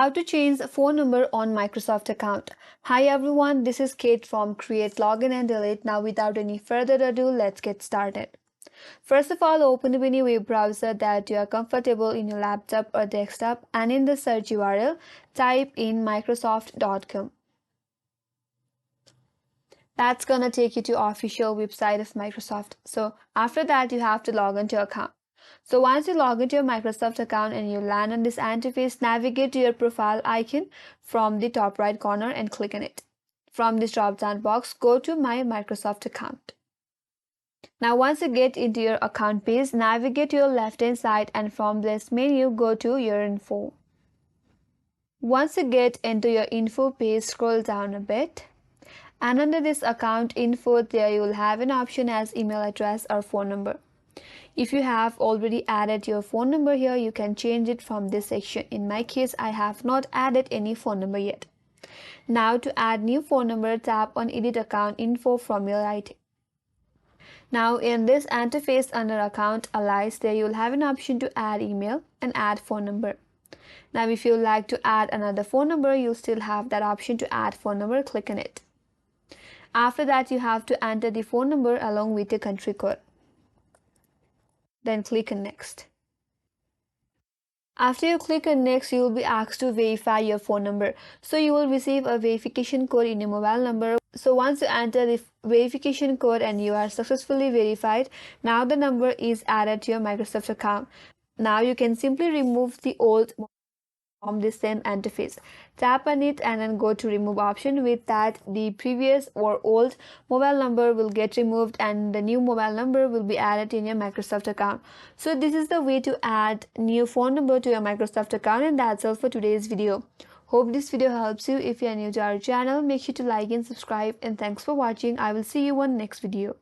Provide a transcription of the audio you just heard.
How to change a phone number on Microsoft account. Hi everyone, this is Kate from Create, Login and Delete. Now without any further ado, let's get started. First of all, open up any web browser that you are comfortable in your laptop or desktop, and in the search URL, type in microsoft.com. That's gonna take you to official website of Microsoft. So after that, you have to log into your account. So once you log into your Microsoft account and you land on this interface, navigate to your profile icon from the top right corner and click on it. From this drop down box, go to My Microsoft account. Now once you get into your account page, navigate to your left hand side and from this menu, go to your info. Once you get into your info page, scroll down a bit. And under this account info, there you will have an option as email address or phone number. If you have already added your phone number here, you can change it from this section. In my case, I have not added any phone number yet. Now to add new phone number, tap on edit account info from your right. Now in this interface under account allies, there you will have an option to add email and add phone number. Now if you like to add another phone number, you still have that option to add phone number. Click on it. After that, you have to enter the phone number along with the country code. Then click on next. After you click on next, you will be asked to verify your phone number. So you will receive a verification code in your mobile number. So once you enter the verification code and you are successfully verified, now the number is added to your Microsoft account. Now you can simply remove the old from the same interface. Tap on it and then go to remove option. With that, the previous or old mobile number will get removed and the new mobile number will be added in your Microsoft account. So this is the way to add new phone number to your Microsoft account, and that's all for today's video. Hope this video helps you. If you are new to our channel, make sure to like and subscribe, and thanks for watching. I will see you on next video.